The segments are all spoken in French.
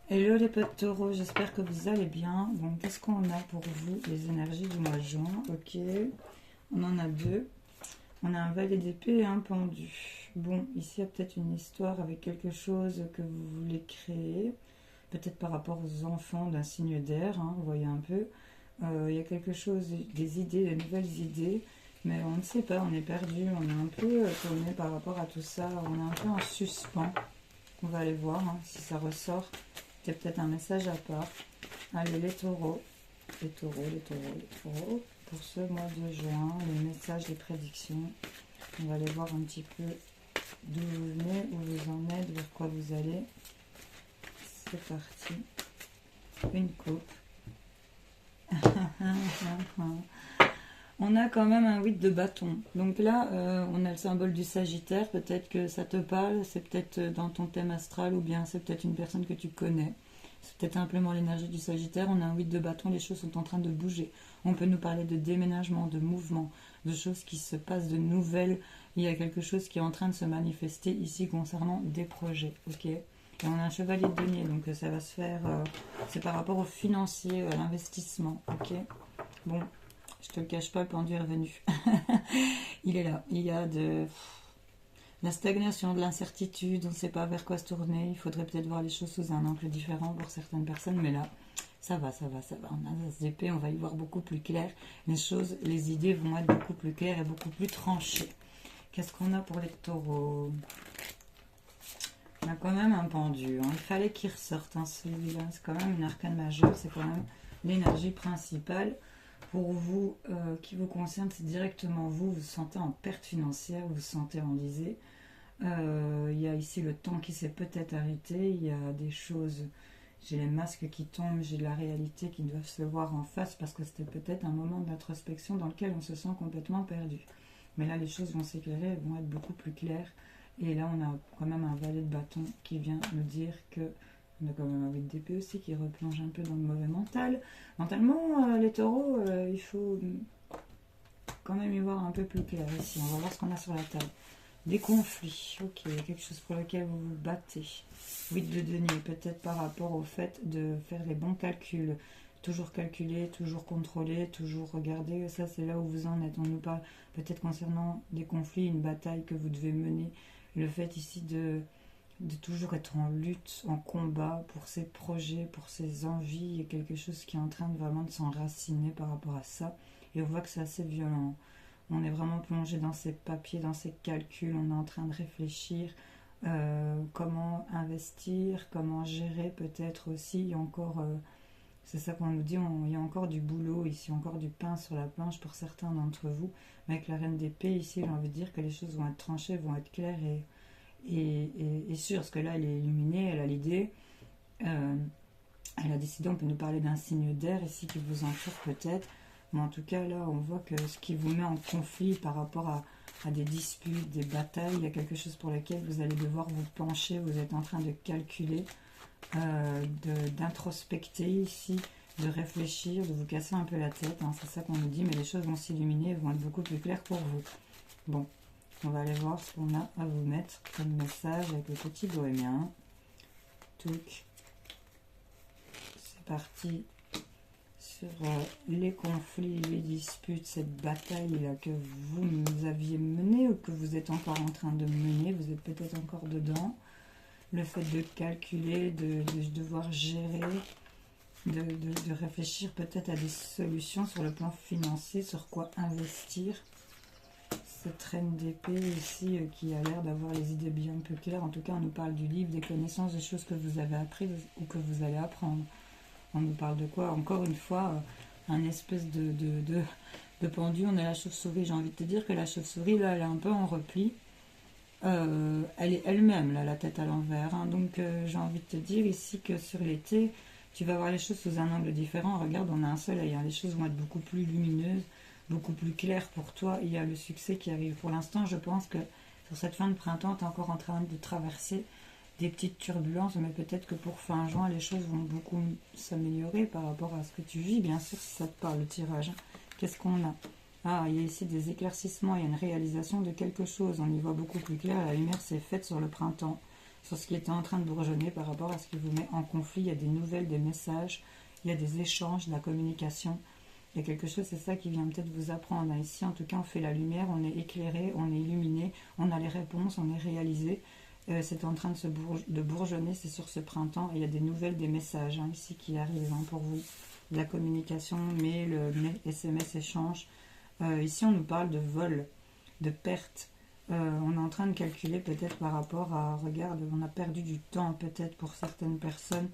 Hello les potes taureaux, j'espère que vous allez bien. Bon, qu'est-ce qu'on a pour vous, les énergies du mois de juin? Ok, on en a deux. On a un valet d'épée et un pendu. Bon, ici il y a peut-être une histoire avec quelque chose que vous voulez créer. Peut-être par rapport aux enfants d'un signe d'air, hein, vous voyez un peu. Il y a quelque chose, des idées, de nouvelles idées. Mais on ne sait pas, on est perdu, on est un peu tourné par rapport à tout ça. On est un peu en suspens. On va aller voir hein, si ça ressort. C'est peut-être un message à part. Allez, les taureaux, les taureaux, les taureaux, les taureaux. Pour ce mois de juin, les messages, les prédictions. On va aller voir un petit peu d'où vous venez, où vous en êtes, vers quoi vous allez. C'est parti. Une coupe. On a quand même un 8 de bâton. Donc là, on a le symbole du Sagittaire. Peut-être que ça te parle. C'est peut-être dans ton thème astral ou bien c'est peut-être une personne que tu connais. C'est peut-être simplement l'énergie du Sagittaire. On a un 8 de bâton. Les choses sont en train de bouger. On peut nous parler de déménagement, de mouvement, de choses qui se passent, de nouvelles. Il y a quelque chose qui est en train de se manifester ici concernant des projets. Ok. Et on a un chevalier de denier. Donc ça va se faire... c'est par rapport au financier, à l'investissement. Ok. Bon. Je te le cache pas, le pendu est revenu. Il est là. Il y a de la stagnation, de l'incertitude. On ne sait pas vers quoi se tourner. Il faudrait peut-être voir les choses sous un angle différent pour certaines personnes. Mais là, ça va, ça va, ça va. On a ce épée, on va y voir beaucoup plus clair. Les choses, les idées vont être beaucoup plus claires et beaucoup plus tranchées. Qu'est-ce qu'on a pour les taureaux? On a quand même un pendu. Hein. Il fallait qu'il ressorte hein, celui-là. C'est quand même une arcane majeure. C'est quand même l'énergie principale. Pour vous, qui vous concerne, c'est directement vous, vous sentez en perte financière, vous sentez enlisé. Il y a ici le temps qui s'est peut-être arrêté, il y a des choses, j'ai les masques qui tombent, j'ai la réalité qui doivent se voir en face parce que c'était peut-être un moment d'introspection dans lequel on se sent complètement perdu. Mais là, les choses vont s'éclairer, elles vont être beaucoup plus claires. Et là, on a quand même un valet de bâton qui vient nous dire que on a quand même un 8 d'épée aussi qui replonge un peu dans le mauvais mental. Mentalement, les taureaux, il faut quand même y voir un peu plus clair ici. On va voir ce qu'on a sur la table. Des conflits, ok, quelque chose pour lequel vous vous battez. 8 de denier, peut-être par rapport au fait de faire les bons calculs. Toujours calculer, toujours contrôler, toujours regarder. Ça, c'est là où vous en êtes. On nous parle peut-être concernant des conflits, une bataille que vous devez mener. Le fait ici de toujours être en lutte, en combat pour ses projets, pour ses envies. Il y a quelque chose qui est en train de vraiment de s'enraciner par rapport à ça. Et on voit que c'est assez violent. On est vraiment plongé dans ces papiers, dans ces calculs. On est en train de réfléchir comment investir, comment gérer peut-être aussi. Il y a encore, c'est ça qu'on nous dit, il y a encore du boulot ici, encore du pain sur la planche pour certains d'entre vous. Mais avec la reine d'épée ici, j'ai envie de dire que les choses vont être tranchées, vont être claires et sûre, parce que là, elle est illuminée, elle a l'idée. Elle a décidé, on peut nous parler d'un signe d'air ici qui vous entoure peut-être. Mais en tout cas, là, on voit que ce qui vous met en conflit par rapport à des disputes, des batailles, il y a quelque chose pour lequel vous allez devoir vous pencher, vous êtes en train de calculer, d'introspecter ici, de réfléchir, de vous casser un peu la tête. Hein, c'est ça qu'on nous dit, mais les choses vont s'illuminer et vont être beaucoup plus claires pour vous. Bon, on va aller voir ce qu'on a à vous mettre comme message avec le petit bohémien. Touc. C'est parti sur les conflits, les disputes, cette bataille-là que vous aviez menée ou que vous êtes encore en train de mener, vous êtes peut-être encore dedans. Le fait de calculer, de devoir gérer, de réfléchir peut-être à des solutions sur le plan financier, sur quoi investir. Cette reine d'épée ici qui a l'air d'avoir les idées bien plus claires. En tout cas, on nous parle du livre, des connaissances, des choses que vous avez appris ou que vous allez apprendre. On nous parle de quoi? Encore une fois, un espèce de pendu. On a la chauve-souris. J'ai envie de te dire que la chauve-souris, là, elle est un peu en repli. Elle est elle-même, là, la tête à l'envers. Hein. Donc, j'ai envie de te dire ici que sur l'été, tu vas voir les choses sous un angle différent. Regarde, on a un soleil. Hein. Les choses vont être beaucoup plus lumineuses, beaucoup plus claires pour toi. Il y a le succès qui arrive. Pour l'instant, je pense que sur cette fin de printemps, tu es encore en train de traverser des petites turbulences, mais peut-être que pour fin juin, les choses vont beaucoup s'améliorer par rapport à ce que tu vis, bien sûr, si ça te parle, le tirage. Qu'est-ce qu'on a? Ah, il y a ici des éclaircissements, il y a une réalisation de quelque chose, on y voit beaucoup plus clair, la lumière s'est faite sur le printemps, sur ce qui était en train de bourgeonner par rapport à ce qui vous met en conflit. Il y a des nouvelles, des messages, il y a des échanges, de la communication. Il y a quelque chose, c'est ça qui vient peut-être vous apprendre. Ici, en tout cas, on fait la lumière, on est éclairé, on est illuminé, on a les réponses, on est réalisé. C'est en train de bourgeonner, c'est sur ce printemps. Et il y a des nouvelles, des messages ici qui arrivent pour vous. De la communication, mail, SMS, échange. Ici, on nous parle de vol, de perte. On est en train de calculer peut-être par rapport à, regarde, on a perdu du temps peut-être pour certaines personnes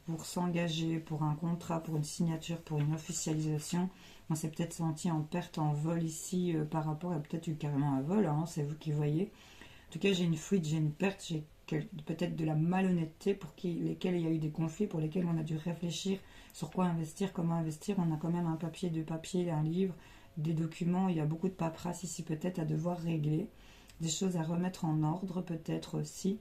pour s'engager pour un contrat, pour une signature, pour une officialisation. On s'est peut-être senti en perte, en vol ici par rapport à peut-être eu carrément un vol, c'est vous qui voyez. En tout cas, j'ai une fuite, j'ai une perte, j'ai peut-être de la malhonnêteté pour lesquels il y a eu des conflits, pour lesquels on a dû réfléchir sur quoi investir, comment investir. On a quand même un papier, deux papiers, un livre, des documents, il y a beaucoup de paperasse ici peut-être à devoir régler, des choses à remettre en ordre peut-être aussi,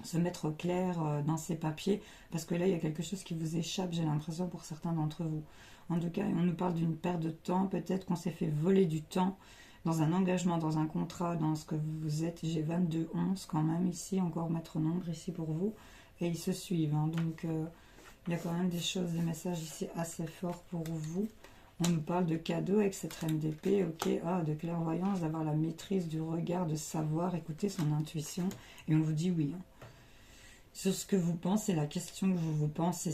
se mettre au clair dans ces papiers, parce que là il y a quelque chose qui vous échappe, j'ai l'impression pour certains d'entre vous. En tout cas, on nous parle d'une perte de temps, peut-être qu'on s'est fait voler du temps dans un engagement, dans un contrat, dans ce que vous êtes. J'ai 22, 11 quand même ici, encore maître nombre ici pour vous, et ils se suivent, donc il y a quand même des choses, des messages ici assez forts pour vous. On nous parle de cadeaux avec cette reine d'épée, ok, de clairvoyance, d'avoir la maîtrise du regard, de savoir écouter son intuition, et on vous dit oui. Sur ce que vous pensez, la question que vous pensez,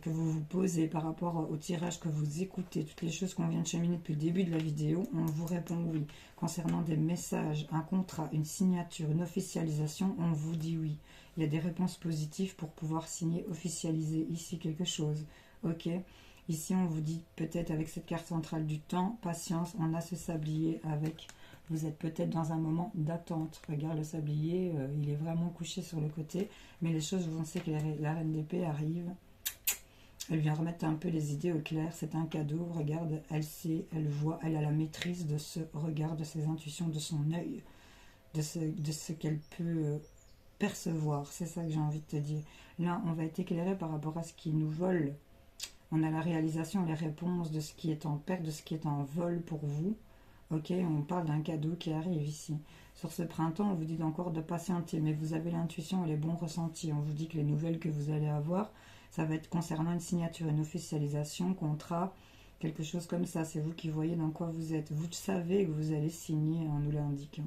que vous vous posez par rapport au tirage que vous écoutez, toutes les choses qu'on vient de cheminer depuis le début de la vidéo, on vous répond oui. Concernant des messages, un contrat, une signature, une officialisation, on vous dit oui. Il y a des réponses positives pour pouvoir signer, officialiser ici quelque chose, ok. Ici, on vous dit peut-être avec cette carte centrale du temps, patience, on a ce sablier avec... Vous êtes peut-être dans un moment d'attente. Regarde le sablier, il est vraiment couché sur le côté. Mais les choses, vous savez que la reine d'épée arrive. Elle vient remettre un peu les idées au clair. C'est un cadeau. Regarde, elle sait, elle voit, elle a la maîtrise de ce regard, de ses intuitions, de son œil, de ce qu'elle peut percevoir. C'est ça que j'ai envie de te dire. Là, on va être éclairé par rapport à ce qui nous vole. On a la réalisation, les réponses de ce qui est en perte, de ce qui est en vol pour vous. Ok, on parle d'un cadeau qui arrive ici. Sur ce printemps, on vous dit encore de patienter, mais vous avez l'intuition et les bons ressentis. On vous dit que les nouvelles que vous allez avoir, ça va être concernant une signature, une officialisation, contrat, quelque chose comme ça. C'est vous qui voyez dans quoi vous êtes. Vous savez que vous allez signer, on nous l'indique.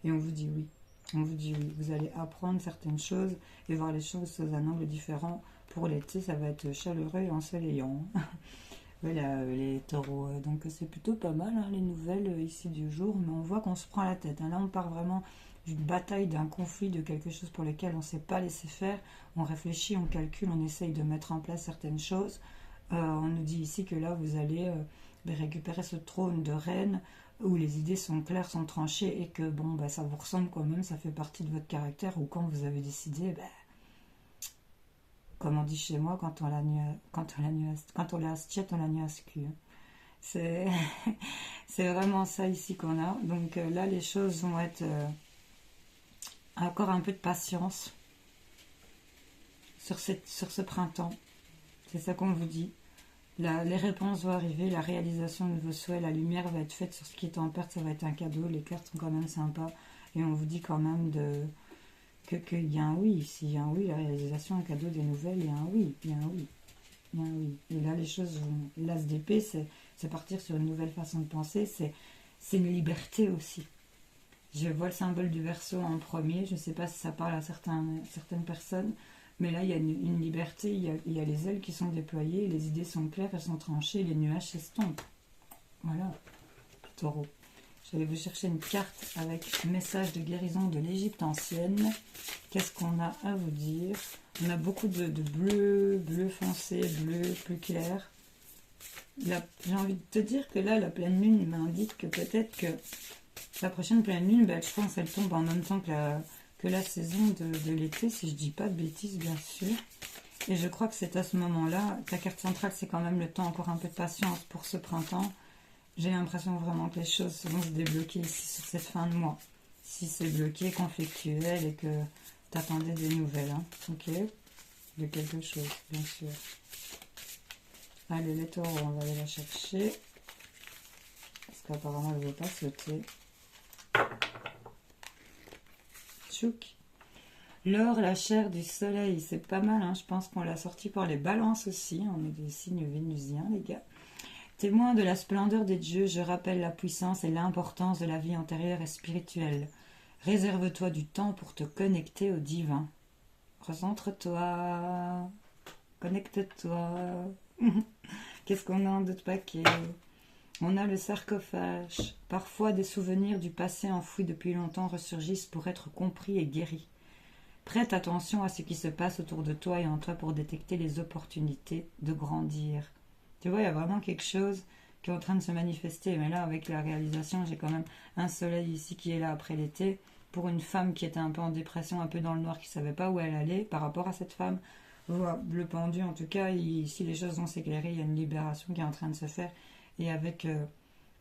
Et on vous dit oui. On vous dit oui. Vous allez apprendre certaines choses et voir les choses sous un angle différent. Pour l'été, ça va être chaleureux et ensoleillant. Voilà, les taureaux, donc c'est plutôt pas mal les nouvelles ici du jour, mais on voit qu'on se prend la tête. Là on part vraiment d'une bataille, d'un conflit, de quelque chose pour lequel on ne s'est pas laissé faire. On réfléchit, on calcule, on essaye de mettre en place certaines choses. On nous dit ici que là vous allez récupérer ce trône de reine où les idées sont claires, sont tranchées et que bon, ça vous ressemble quand même, ça fait partie de votre caractère, ou quand vous avez décidé, comme on dit chez moi, quand on la assiette, on la nuit à ce cul. C'est vraiment ça ici qu'on a. Donc là, les choses vont être encore un peu de patience sur ce printemps. C'est ça qu'on vous dit. Les réponses vont arriver, la réalisation de vos souhaits, la lumière va être faite sur ce qui est en perte, ça va être un cadeau. Les cartes sont quand même sympas. Et on vous dit quand même qu'il y a un oui ici, il y a un oui, la réalisation, un cadeau, des nouvelles, il y a un oui, il y a un oui, il y a un oui. Et là, les choses vont... L'as d'épée, c'est partir sur une nouvelle façon de penser, c'est une liberté aussi. Je vois le symbole du Verseau en premier, je ne sais pas si ça parle à certaines personnes, mais là, il y a une liberté, il y a les ailes qui sont déployées, les idées sont claires, elles sont tranchées, les nuages s'estompent. Voilà, taureau. Je vais vous chercher une carte avec message de guérison de l'Égypte ancienne. Qu'est-ce qu'on a à vous dire? On a beaucoup de bleu foncé, bleu plus clair. J'ai envie de te dire que là, la pleine lune m'indique que peut-être que la prochaine pleine lune, je pense qu'elle tombe en même temps que la saison de l'été, si je dis pas de bêtises, bien sûr. Et je crois que c'est à ce moment-là, ta carte centrale, c'est quand même le temps, encore un peu de patience pour ce printemps. J'ai l'impression vraiment que les choses vont se débloquer ici sur cette fin de mois. Si c'est bloqué, conflictuel et que tu attendais des nouvelles, ok, de quelque chose, bien sûr. Allez, les taureaux, on va aller la chercher. Parce qu'apparemment, elle ne veut pas sauter. Tchouk. L'or, la chair du soleil, c'est pas mal, hein. Je pense qu'on l'a sorti pour les balances aussi. On est des signes vénusiens, les gars. Témoin de la splendeur des dieux, je rappelle la puissance et l'importance de la vie antérieure et spirituelle. Réserve-toi du temps pour te connecter au divin. Recentre-toi. Connecte-toi. Qu'est-ce qu'on a en d'autres paquets? On a le sarcophage. Parfois, des souvenirs du passé enfouis depuis longtemps ressurgissent pour être compris et guéris. Prête attention à ce qui se passe autour de toi et en toi pour détecter les opportunités de grandir. Tu vois, il y a vraiment quelque chose qui est en train de se manifester. Mais là, avec la réalisation, j'ai quand même un soleil ici qui est là après l'été. Pour une femme qui était un peu en dépression, un peu dans le noir, qui ne savait pas où elle allait par rapport à cette femme, voilà, le pendu, en tout cas, si les choses vont s'éclairer, il y a une libération qui est en train de se faire. Et avec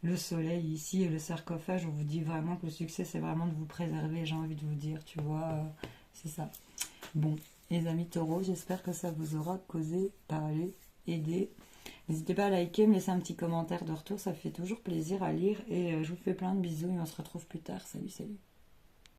le soleil ici et le sarcophage, on vous dit vraiment que le succès, c'est vraiment de vous préserver, j'ai envie de vous dire, tu vois, c'est ça. Bon, les amis taureaux, j'espère que ça vous aura causé, parlé, aidé. N'hésitez pas à liker, me laisser un petit commentaire de retour, ça fait toujours plaisir à lire. Et je vous fais plein de bisous et on se retrouve plus tard. Salut, salut.